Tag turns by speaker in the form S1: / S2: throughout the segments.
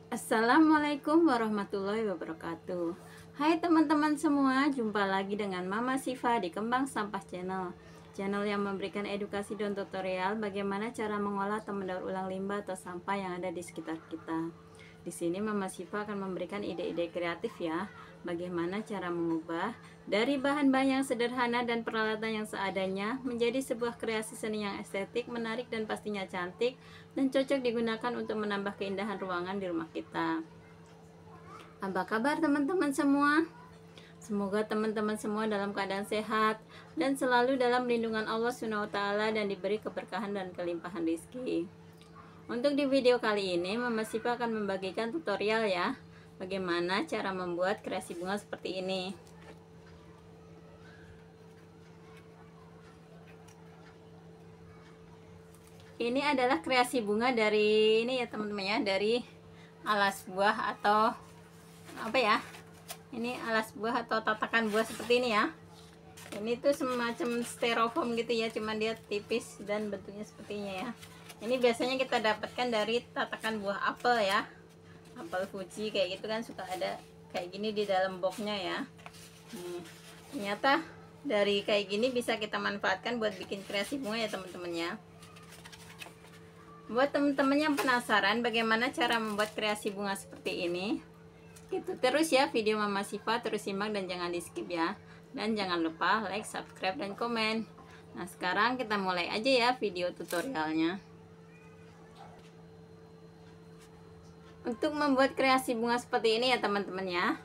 S1: Assalamualaikum warahmatullahi wabarakatuh. Hai teman-teman semua, jumpa lagi dengan Mama Siva di Kembang Sampah Channel. Channel yang memberikan edukasi dan tutorial bagaimana cara mengolah atau mendaur ulang limbah atau sampah yang ada di sekitar kita. Di sini Mama Siva akan memberikan ide-ide kreatif ya, bagaimana cara mengubah dari bahan-bahan yang sederhana dan peralatan yang seadanya menjadi sebuah kreasi seni yang estetik, menarik dan pastinya cantik dan cocok digunakan untuk menambah keindahan ruangan di rumah kita. Apa kabar teman-teman semua? Semoga teman-teman semua dalam keadaan sehat dan selalu dalam lindungan Allah SWT dan diberi keberkahan dan kelimpahan rezeki. Untuk di video kali ini, Mama Siva akan membagikan tutorial ya, bagaimana cara membuat kreasi bunga seperti ini. Ini adalah kreasi bunga dari ini ya teman-teman ya, dari alas buah atau apa ya? Ini alas buah atau tatakan buah seperti ini ya. Ini tuh semacam styrofoam gitu ya, cuman dia tipis dan bentuknya sepertinya ya. Ini biasanya kita dapatkan dari tatakan buah apel ya, apel Fuji kayak gitu kan, suka ada kayak gini di dalam boxnya ya. Ternyata dari kayak gini bisa kita manfaatkan buat bikin kreasi bunga ya teman-teman ya. Buat teman-teman yang penasaran bagaimana cara membuat kreasi bunga seperti ini, itu terus ya video Mama Siva, terus simak dan jangan di skip ya. Dan jangan lupa like, subscribe, dan komen. Nah sekarang kita mulai aja ya video tutorialnya. Untuk membuat kreasi bunga seperti ini ya teman-teman ya,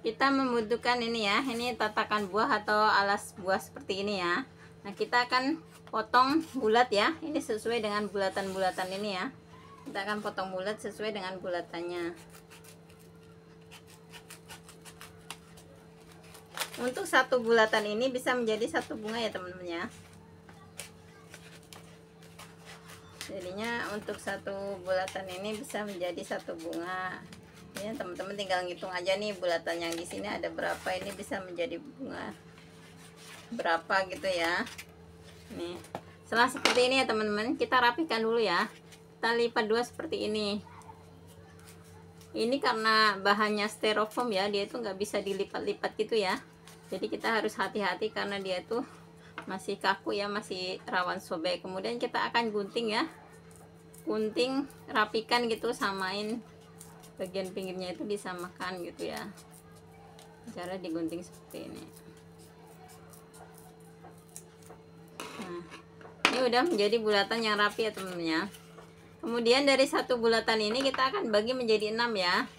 S1: kita membutuhkan ini ya, ini tatakan buah atau alas buah seperti ini ya. Nah kita akan potong bulat ya, ini sesuai dengan bulatan-bulatan ini ya. Kita akan potong bulat sesuai dengan bulatannya. Untuk satu bulatan ini bisa menjadi satu bunga ya teman-teman ya. Jadinya untuk satu bulatan ini bisa menjadi satu bunga. Ya teman-teman tinggal ngitung aja nih bulatan yang di sini ada berapa, ini bisa menjadi bunga berapa gitu ya. Nih, setelah seperti ini ya teman-teman, kita rapikan dulu ya. Kita lipat dua seperti ini. Ini karena bahannya styrofoam ya, dia itu nggak bisa dilipat-lipat gitu ya. Jadi kita harus hati-hati karena dia tuh masih kaku ya, masih rawan sobek. Kemudian kita akan gunting ya, gunting rapikan gitu, samain bagian pinggirnya itu disamakan gitu ya. Cara digunting seperti ini. Nah, ini udah menjadi bulatan yang rapi ya teman-teman ya. Kemudian dari satu bulatan ini kita akan bagi menjadi 6 ya.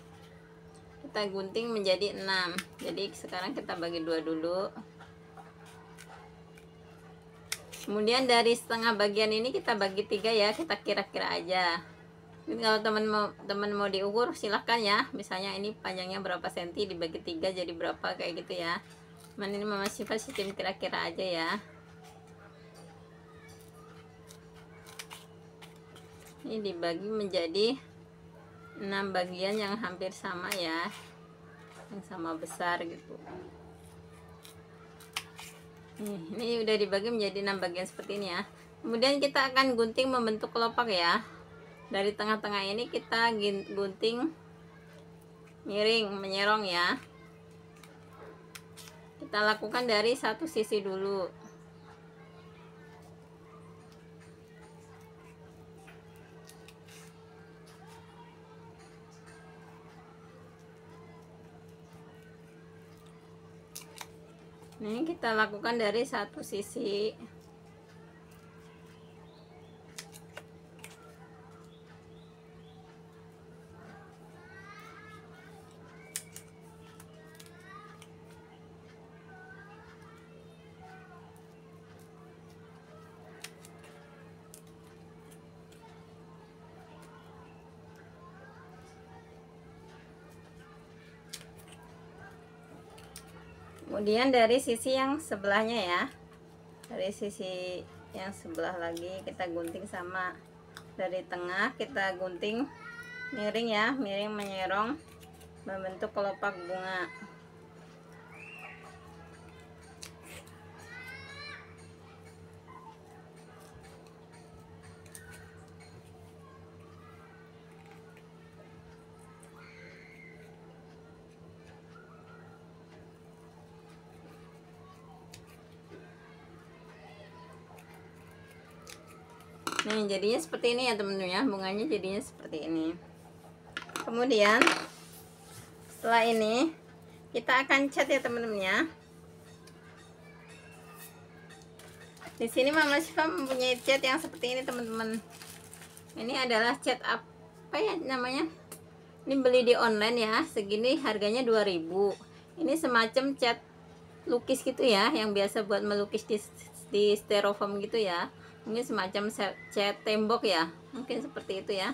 S1: Kita gunting menjadi 6. Jadi sekarang kita bagi dua dulu. Kemudian dari setengah bagian ini kita bagi 3 ya, kita kira-kira aja. Jadi kalau teman mau diukur silahkan ya. Misalnya ini panjangnya berapa senti, dibagi 3 jadi berapa kayak gitu ya. Cuman ini Mama Siva sistem kira-kira aja ya. Ini dibagi menjadi 6 bagian yang hampir sama ya, yang sama besar gitu. Ini udah dibagi menjadi 6 bagian seperti ini ya. Kemudian kita akan gunting membentuk kelopak ya. Dari tengah-tengah ini kita gunting miring, menyerong ya. Kita lakukan dari satu sisi dulu. Ini kita lakukan dari satu sisi. Kemudian dari sisi yang sebelahnya ya, dari sisi yang sebelah lagi kita gunting sama. Dari tengah kita gunting miring ya, miring menyerong membentuk kelopak bunga. Nih jadinya seperti ini ya teman-teman ya, bunganya jadinya seperti ini. Kemudian setelah ini kita akan cat ya teman-teman ya. Di sini Mama Syifa mempunyai cat yang seperti ini teman-teman. Ini adalah cat apa ya namanya? Ini beli di online ya, segini harganya 2000. Ini semacam cat lukis gitu ya, yang biasa buat melukis di styrofoam gitu ya. Mungkin semacam cat tembok ya, mungkin seperti itu ya.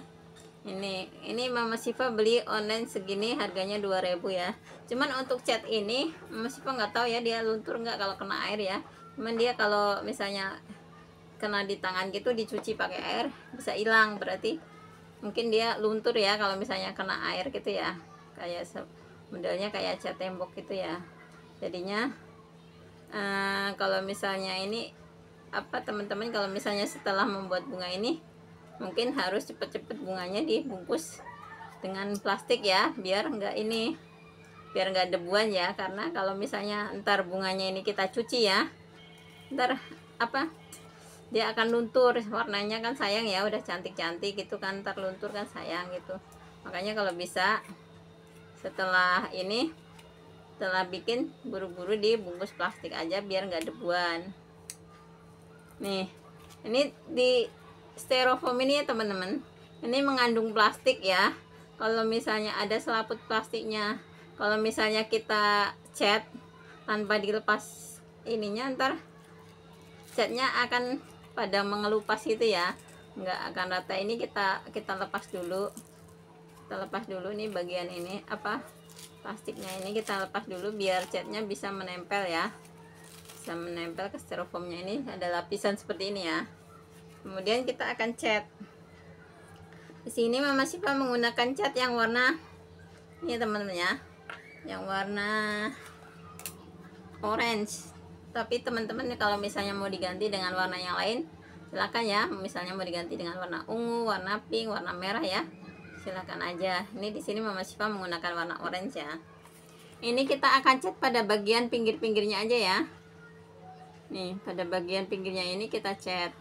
S1: Ini Mama Syifa beli online segini harganya 2000 ya. Cuman untuk cat ini Mama Syifa nggak tahu ya dia luntur nggak kalau kena air ya. Cuman dia kalau misalnya kena di tangan gitu, dicuci pakai air bisa hilang, berarti mungkin dia luntur ya kalau misalnya kena air gitu ya. Kayak modelnya kayak cat tembok gitu ya. Jadinya kalau misalnya ini apa teman-teman, kalau misalnya setelah membuat bunga ini mungkin harus cepet-cepet bunganya dibungkus dengan plastik ya, biar nggak debuan ya. Karena kalau misalnya ntar bunganya ini kita cuci ya, ntar apa dia akan luntur, warnanya kan sayang ya, udah cantik-cantik gitu kan, ntar luntur kan sayang gitu. Makanya kalau bisa setelah bikin buru-buru dibungkus plastik aja biar nggak debuan. Nih ini di styrofoam ini ya teman-teman, ini mengandung plastik ya. Kalau misalnya ada selaput plastiknya, kalau misalnya kita cat tanpa dilepas ininya, ntar catnya akan pada mengelupas gitu ya, nggak akan rata. Ini kita lepas dulu, nih bagian ini apa plastiknya ini kita lepas dulu biar catnya bisa menempel ya, bisa menempel ke styrofoamnya. Ini ada lapisan seperti ini ya. Kemudian kita akan cat. Di sini Mama Syifa menggunakan cat yang warna ini teman-teman ya, yang warna orange. Tapi teman-teman kalau misalnya mau diganti dengan warna yang lain silakan ya. Misalnya mau diganti dengan warna ungu, warna pink, warna merah ya, silakan aja. Ini di sini Mama Syifa menggunakan warna orange ya. Ini kita akan cat pada bagian pinggir-pinggirnya aja ya. Nih pada bagian pinggirnya ini kita cat.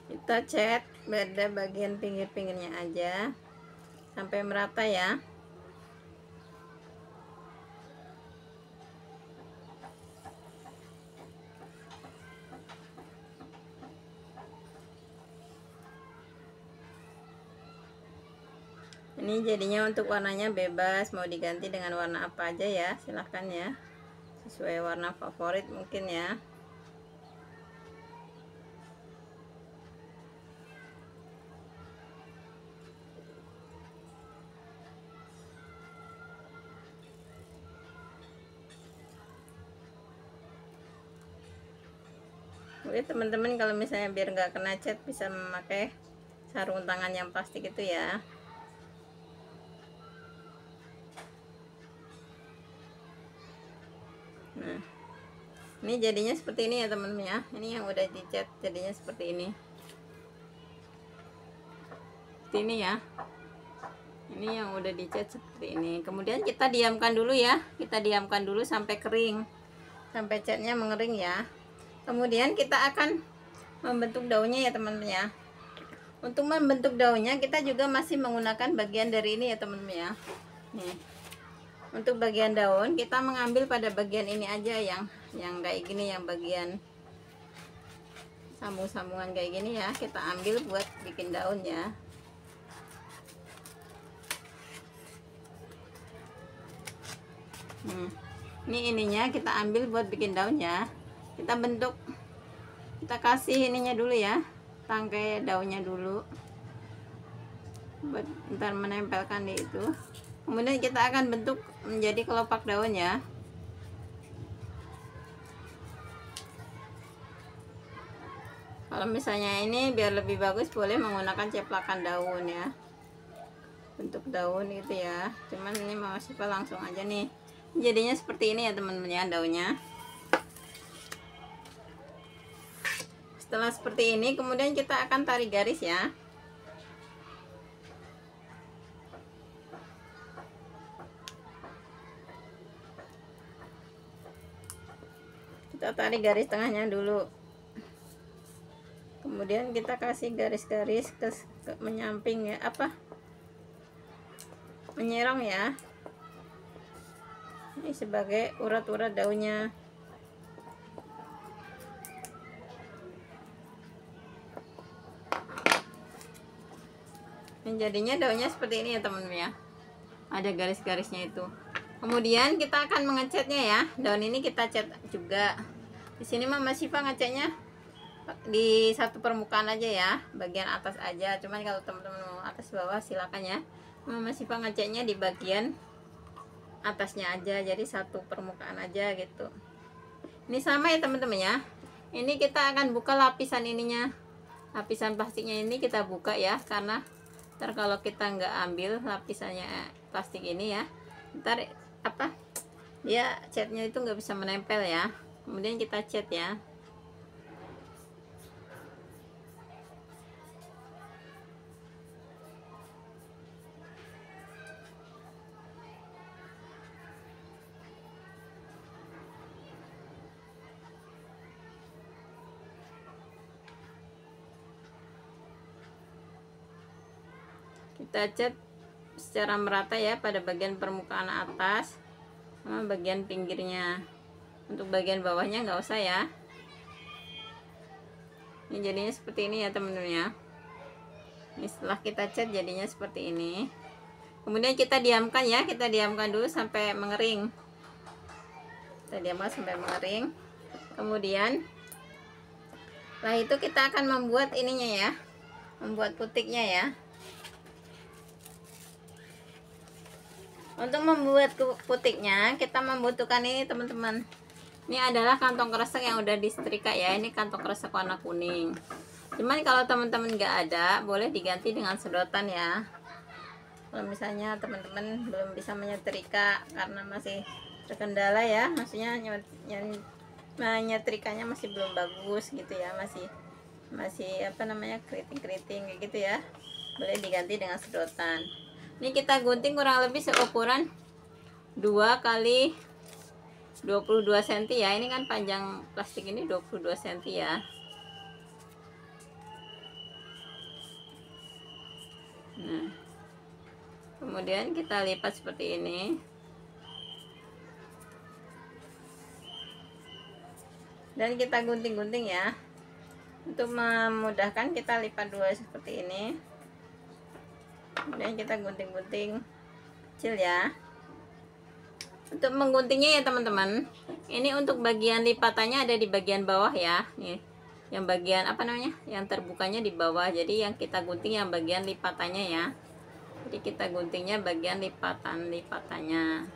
S1: Kita cat pada bagian pinggir-pinggirnya aja sampai merata ya. Ini jadinya untuk warnanya bebas, mau diganti dengan warna apa aja ya, silahkan ya, sesuai warna favorit mungkin ya. Oke teman-teman, kalau misalnya biar nggak kena cat bisa memakai sarung tangan yang plastik itu ya. Nah ini jadinya seperti ini ya teman-teman ya. Ini yang udah dicat jadinya seperti ini. Seperti ini ya. Ini yang udah dicat seperti ini. Kemudian kita diamkan dulu ya. Kita diamkan dulu sampai kering, sampai catnya mengering ya. Kemudian kita akan membentuk daunnya ya teman-teman ya. Untuk membentuk daunnya kita juga masih menggunakan bagian dari ini ya teman-teman ya. Nih. Untuk bagian daun kita mengambil pada bagian ini aja, yang kayak gini, yang bagian sambung-sambungan kayak gini ya, kita ambil buat bikin daun ya. Ini ininya kita ambil buat bikin daun ya. Kita bentuk Kita kasih ininya dulu ya, tangkai daunnya dulu buat ntar menempelkan di itu. Kemudian kita akan bentuk menjadi kelopak daun ya. Kalau misalnya ini biar lebih bagus boleh menggunakan ceplakan daun ya, bentuk daun gitu ya. Cuman ini Mama Siva langsung aja nih, jadinya seperti ini ya teman-teman ya daunnya. Setelah seperti ini kemudian kita akan tarik garis ya. Kita tarik garis tengahnya dulu, kemudian kita kasih garis-garis ke menyamping ya, menyerong ya. Ini sebagai urat-urat daunnya. Jadinya daunnya seperti ini ya teman-teman ya, ada garis-garisnya itu. Kemudian kita akan mengecatnya ya. Daun ini kita cat juga. Di sini Mama Siva ngecatnya di satu permukaan aja ya, bagian atas aja. Cuman kalau teman-teman mau atas bawah silakan ya. Mama Siva ngecatnya di bagian atasnya aja, jadi satu permukaan aja gitu. Ini sama ya teman-teman ya. Ini kita akan buka lapisan ininya, lapisan plastiknya ini kita buka ya, karena ntar kalau kita nggak ambil lapisannya plastik ini ya, ntar dia catnya itu nggak bisa menempel ya. Kemudian kita cat ya. Kita cat secara merata ya pada bagian permukaan atas sama bagian pinggirnya. Untuk bagian bawahnya nggak usah ya. Ini jadinya seperti ini ya teman-teman ya. Ini setelah kita cat jadinya seperti ini. Kemudian kita diamkan ya, kita diamkan dulu sampai mengering. Kita diamkan sampai mengering. Kemudian setelah itu kita akan membuat ininya ya, membuat putiknya ya. Untuk membuat putiknya kita membutuhkan ini teman-teman. Ini adalah kantong kresek yang udah disetrika ya. Ini kantong kresek warna kuning. Cuman kalau teman-teman nggak ada, boleh diganti dengan sedotan ya. Kalau misalnya teman-teman belum bisa menyetrika karena masih terkendala ya, maksudnya menyetrikanya masih belum bagus gitu ya, masih keriting-keriting kayak gitu ya, boleh diganti dengan sedotan. Ini kita gunting kurang lebih seukuran 2 kali 22 cm ya. Ini kan panjang plastik ini 22 cm ya. Nah, kemudian kita lipat seperti ini. Dan kita gunting-gunting ya. Untuk memudahkan kita lipat dua seperti ini. Kemudian kita gunting-gunting kecil ya. Untuk mengguntingnya ya teman-teman, ini untuk bagian lipatannya ada di bagian bawah ya. Nih, yang bagian yang terbukanya di bawah. Jadi yang kita gunting yang bagian lipatannya ya. Jadi kita guntingnya bagian lipatannya.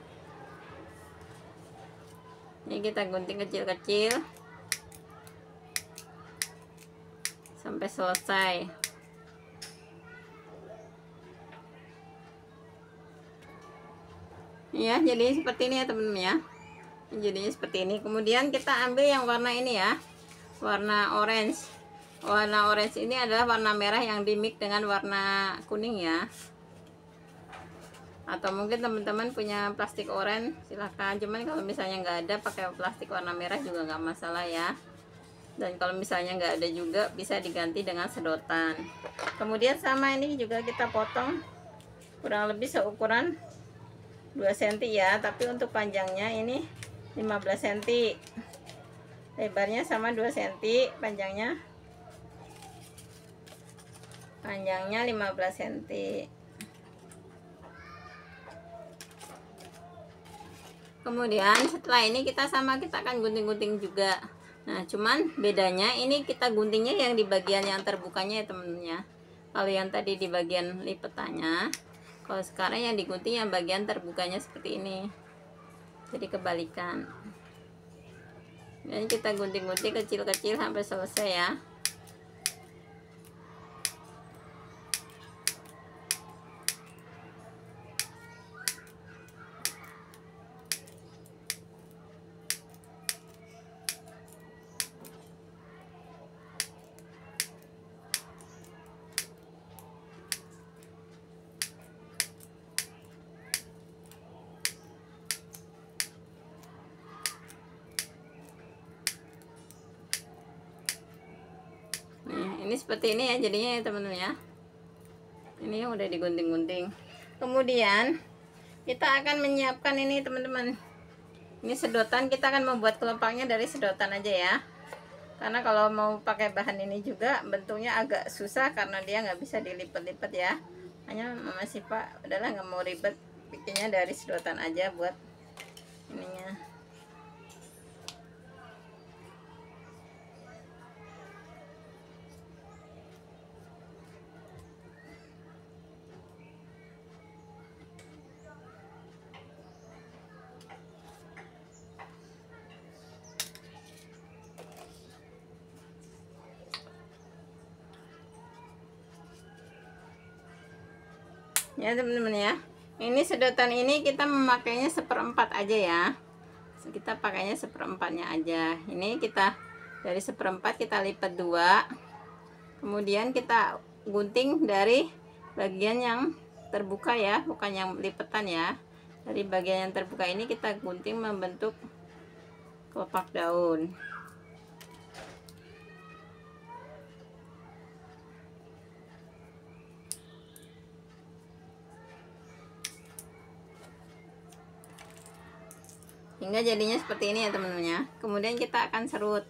S1: Ini kita gunting kecil-kecil sampai selesai. Ya, jadi seperti ini ya teman-teman ya. Jadinya seperti ini. Kemudian kita ambil yang warna ini ya, warna orange. Warna orange ini adalah warna merah yang dimix dengan warna kuning ya. Atau mungkin teman-teman punya plastik oranye, silahkan. Cuman kalau misalnya nggak ada, pakai plastik warna merah juga nggak masalah ya. Dan kalau misalnya nggak ada juga, bisa diganti dengan sedotan. Kemudian sama ini juga kita potong kurang lebih seukuran 2 cm ya, tapi untuk panjangnya ini 15 cm, lebarnya sama 2 cm, panjangnya 15 cm. Kemudian setelah ini kita akan gunting-gunting juga. Nah, cuman bedanya ini kita guntingnya yang di bagian yang terbukanya ya teman-teman ya. Kalau yang tadi di bagian lipetannya, kalau sekarang yang digunting yang bagian terbukanya seperti ini. Jadi kebalikan. Jadi kita gunting-gunting kecil-kecil sampai selesai ya. Ini seperti ini ya jadinya ya teman-teman ya. Ini udah digunting-gunting. Kemudian kita akan menyiapkan ini teman-teman. Ini sedotan, kita akan membuat kelopaknya dari sedotan aja ya. Karena kalau mau pakai bahan ini juga bentuknya agak susah karena dia nggak bisa dilipat-lipat ya. Hanya Mama Siva udahlah nggak mau ribet, bikinnya dari sedotan aja buat ininya. Ya teman-teman ya, ini sedotan ini kita memakainya 1/4 aja ya. Kita pakainya 1/4-nya aja. Ini kita dari 1/4 kita lipat 2, kemudian kita gunting dari bagian yang terbuka ya, bukan yang lipetan ya. Dari bagian yang terbuka ini kita gunting membentuk kelopak daun. Hingga jadinya seperti ini ya teman-teman ya. Kemudian kita akan serut.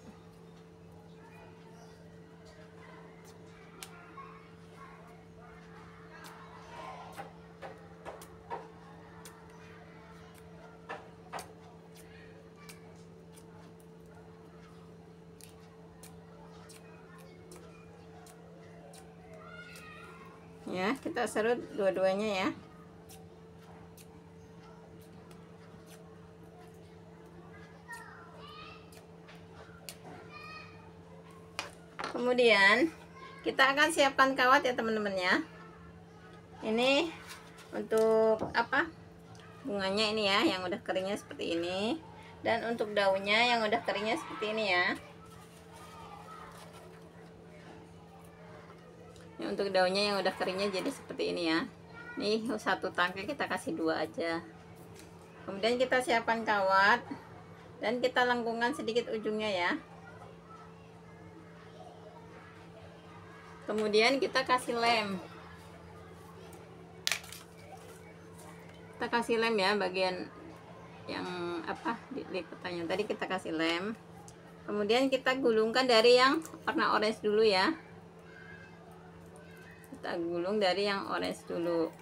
S1: Ya, kita serut dua-duanya ya. Kemudian kita akan siapkan kawat ya teman-teman ya. Ini untuk apa? Bunganya ini ya, yang udah keringnya seperti ini. Dan untuk daunnya yang udah keringnya seperti ini ya. Untuk daunnya yang udah keringnya jadi seperti ini ya. Nih satu tangkai kita kasih 2 aja. Kemudian kita siapkan kawat dan kita lengkungkan sedikit ujungnya ya. Kemudian kita kasih lem. Kita kasih lem ya bagian yang apa di lipatannya tadi kita kasih lem. Kemudian kita gulungkan dari yang warna orange dulu ya. Kita gulung dari yang orange dulu.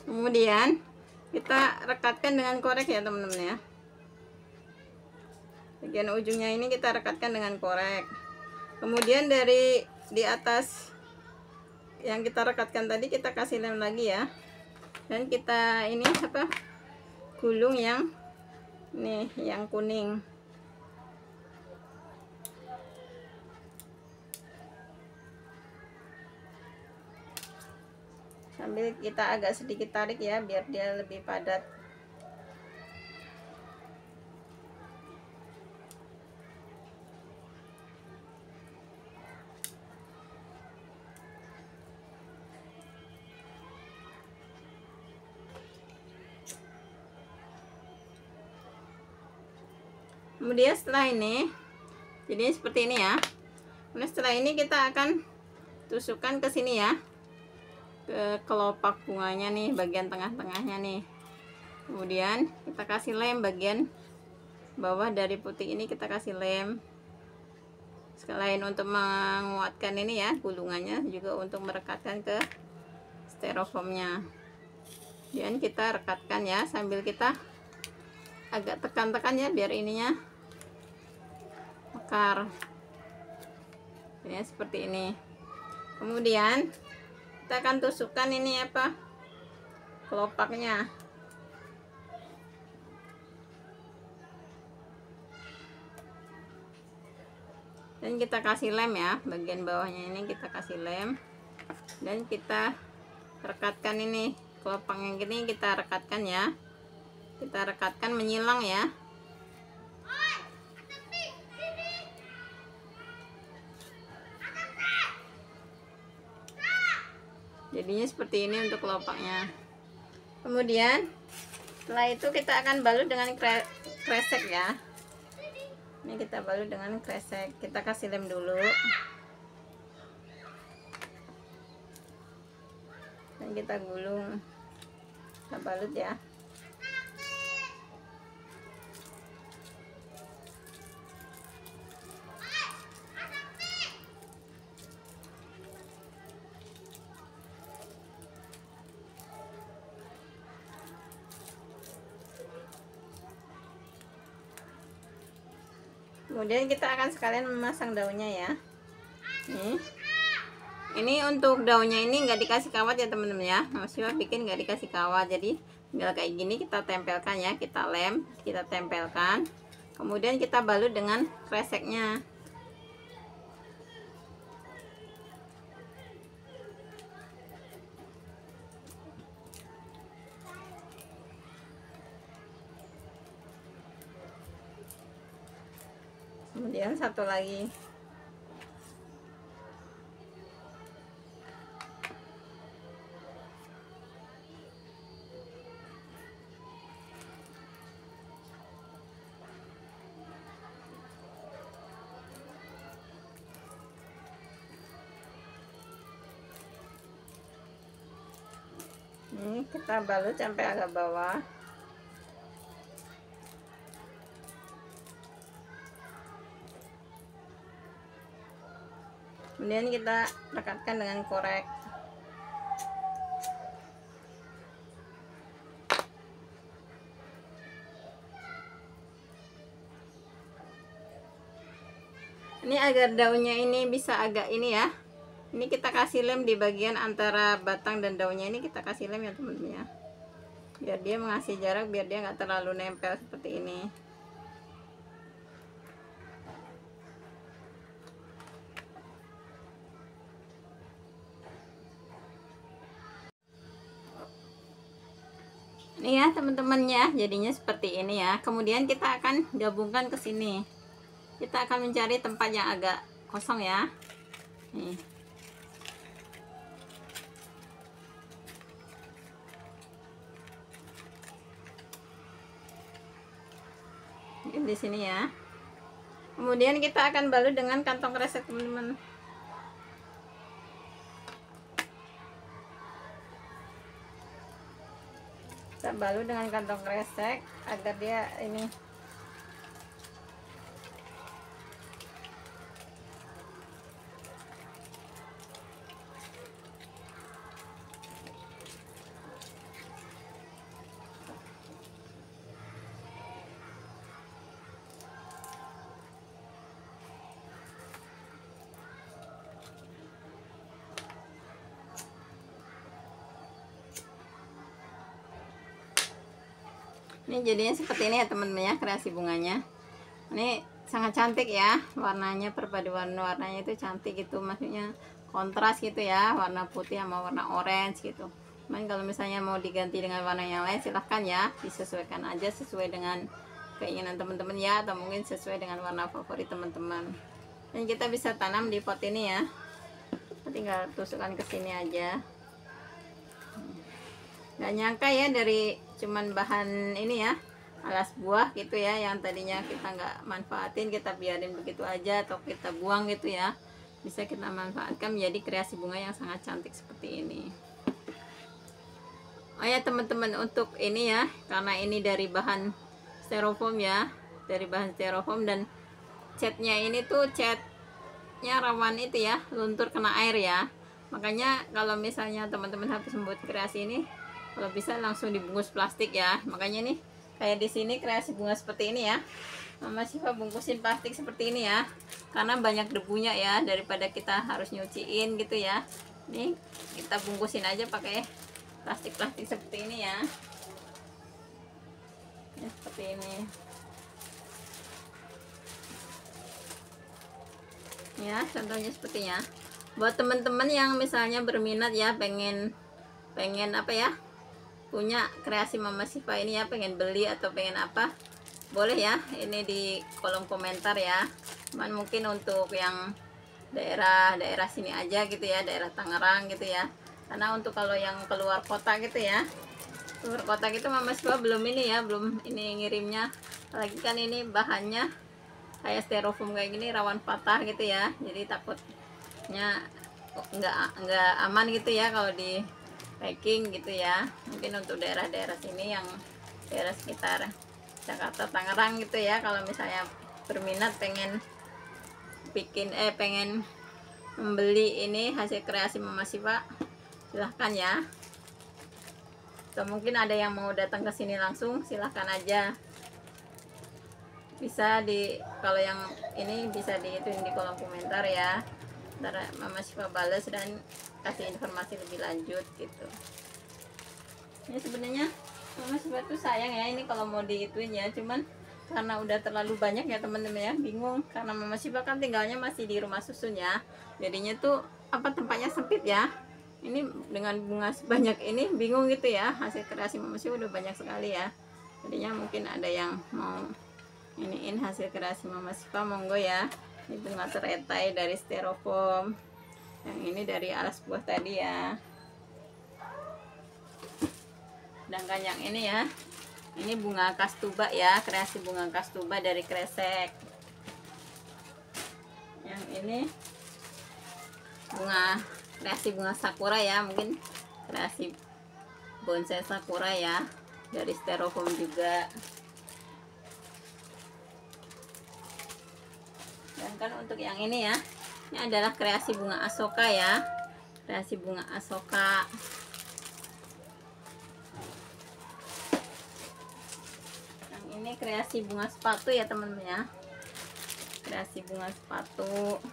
S1: Kemudian kita rekatkan dengan korek ya teman-teman ya. Bagian ujungnya ini kita rekatkan dengan korek. Kemudian dari di atas yang kita rekatkan tadi kita kasih lem lagi ya. Dan kita ini apa? Gulung yang nih yang kuning. Sambil kita agak sedikit tarik ya biar dia lebih padat. Kemudian setelah ini jadi seperti ini ya. Kemudian setelah ini kita akan tusukkan ke sini ya. ke kelopak bunganya nih, bagian tengah-tengahnya nih. Kemudian kita kasih lem bagian bawah dari putih ini, kita kasih lem. Selain untuk menguatkan ini ya gulungannya, juga untuk merekatkan ke styrofoamnya. Dan kita rekatkan ya, sambil kita agak tekan-tekan ya biar ininya mekar ya, seperti ini. Kemudian kita akan tusukkan ini apa, kelopaknya. Dan kita kasih lem ya, bagian bawahnya ini kita kasih lem. Dan kita rekatkan ini kelopak yang gini, kita rekatkan ya, kita rekatkan menyilang ya. Jadinya seperti ini untuk kelopaknya. Kemudian setelah itu kita akan balut dengan kresek ya. Ini kita balut dengan kresek, kita kasih lem dulu. Dan kita gulung, kita balut ya. Kemudian kita akan sekalian memasang daunnya ya. Ini untuk daunnya ini nggak dikasih kawat ya teman-teman ya. Maksudnya bikin nggak dikasih kawat, jadi tinggal kayak gini kita tempelkan ya, kita lem, kita tempelkan. Kemudian kita balut dengan kreseknya. Kemudian satu lagi. Ini kita balut sampai agak bawah. Kemudian kita rekatkan dengan korek. Ini agar daunnya ini bisa agak ini ya. Ini kita kasih lem di bagian antara batang dan daunnya, ini kita kasih lem ya teman-teman ya. Biar dia mengasih jarak, biar dia nggak terlalu nempel seperti ini. Ini ya teman-teman ya, jadinya seperti ini ya. Kemudian kita akan gabungkan ke sini. Kita akan mencari tempat yang agak kosong ya. Nih. Di sini ya. Kemudian kita akan balut dengan kantong kresek teman-teman. Kita balut dengan kantong kresek agar dia ini jadinya seperti ini ya teman-teman ya, kreasi bunganya. Ini sangat cantik ya, warnanya, perpaduan warnanya itu cantik gitu, maksudnya kontras gitu ya, warna putih sama warna orange gitu. Cuman kalau misalnya mau diganti dengan warna yang lain silahkan ya, disesuaikan aja sesuai dengan keinginan teman-teman ya, atau mungkin sesuai dengan warna favorit teman-teman. Dan kita bisa tanam di pot ini ya, tinggal tusukkan ke sini aja. Nggak nyangka ya, dari cuman bahan ini ya, alas buah gitu ya, yang tadinya kita nggak manfaatin, kita biarin begitu aja atau kita buang gitu ya, bisa kita manfaatkan menjadi kreasi bunga yang sangat cantik seperti ini. Oh ya teman-teman, untuk ini ya, karena ini dari bahan styrofoam ya, dari bahan styrofoam, dan catnya ini tuh catnya rawan itu ya, luntur kena air ya. Makanya kalau misalnya teman-teman habis membuat kreasi ini, kalau bisa langsung dibungkus plastik ya. Makanya nih kayak di sini kreasi bunga seperti ini ya, Mama Siva bungkusin plastik seperti ini ya, karena banyak debunya ya, daripada kita harus nyuciin gitu ya. Nih kita bungkusin aja pakai plastik-plastik seperti ini ya. Ya, seperti ini ya, contohnya sepertinya. Buat teman-teman yang misalnya berminat ya, pengen apa ya, punya kreasi Mama Siva ini ya, pengen beli atau pengen apa, boleh ya, ini di kolom komentar ya. Cuman mungkin untuk yang daerah sini aja gitu ya, daerah Tangerang gitu ya, karena untuk kalau yang keluar kota gitu ya, keluar kota gitu Mama Siva belum ini ya, belum ini ngirimnya. Lagi kan ini bahannya kayak styrofoam kayak gini, rawan patah gitu ya, jadi takutnya nggak aman gitu ya kalau di packing gitu ya. Mungkin untuk daerah-daerah sini, yang daerah sekitar Jakarta, Tangerang gitu ya, kalau misalnya berminat pengen pengen membeli ini hasil kreasi Mama Siva, silahkan ya. Atau mungkin ada yang mau datang ke sini langsung, silahkan aja. Bisa kalau yang ini bisa diituin di kolom komentar ya, ntar Mama Siva balas dan kasih informasi lebih lanjut gitu. Ini sebenarnya Mama Siva tuh sayang ya ini kalau mau diituin ya, cuman karena udah terlalu banyak ya teman-teman ya, bingung, karena Mama Siva kan tinggalnya masih di rumah susun ya, jadinya tuh tempatnya sempit ya. Ini dengan bunga sebanyak ini bingung gitu ya, hasil kreasi Mama Siva udah banyak sekali ya, jadinya mungkin ada yang mau iniin hasil kreasi Mama Siva, monggo ya. Ini bunga teretai dari styrofoam, yang ini dari alas buah tadi ya. Sedangkan yang ini ya, ini bunga kastuba ya, kreasi bunga kastuba dari kresek. Yang ini kreasi bunga sakura ya, mungkin kreasi bonsai sakura ya, dari styrofoam juga. Dan kan untuk yang ini ya, ini adalah kreasi bunga asoka ya, kreasi bunga asoka. Ini kreasi bunga sepatu ya teman-teman ya, kreasi bunga sepatu.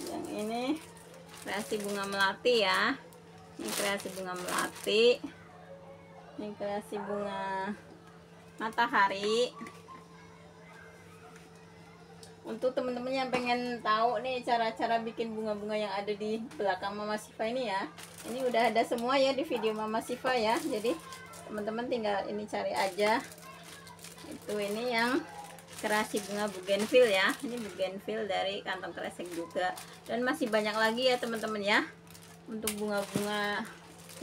S1: Yang ini kreasi bunga melati ya, ini kreasi bunga melati. Ini kreasi bunga matahari. Untuk teman-teman yang pengen tahu nih cara-cara bikin bunga-bunga yang ada di belakang Mama Siva ini ya, ini udah ada semua ya di video Mama Siva ya, jadi teman-teman tinggal ini cari aja. Itu ini yang kreasi bunga bougainville ya, ini bougainville dari kantong kresek juga, dan masih banyak lagi ya teman-teman ya. Untuk bunga-bunga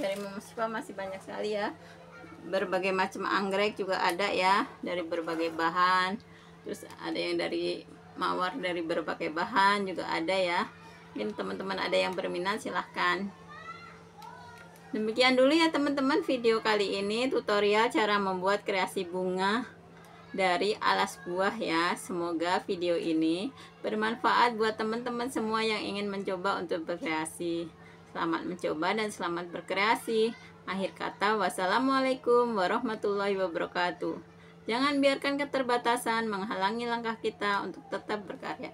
S1: dari Mama Siva masih banyak sekali ya, berbagai macam anggrek juga ada ya, dari berbagai bahan. Terus ada yang dari mawar dari berbagai bahan juga ada ya. Mungkin teman-teman ada yang berminat, silahkan. Demikian dulu ya teman-teman video kali ini, tutorial cara membuat kreasi bunga dari alas buah ya. Semoga video ini bermanfaat buat teman-teman semua yang ingin mencoba untuk berkreasi. Selamat mencoba dan selamat berkreasi. Akhir kata, wassalamualaikum warahmatullahi wabarakatuh. Jangan biarkan keterbatasan menghalangi langkah kita untuk tetap berkarya.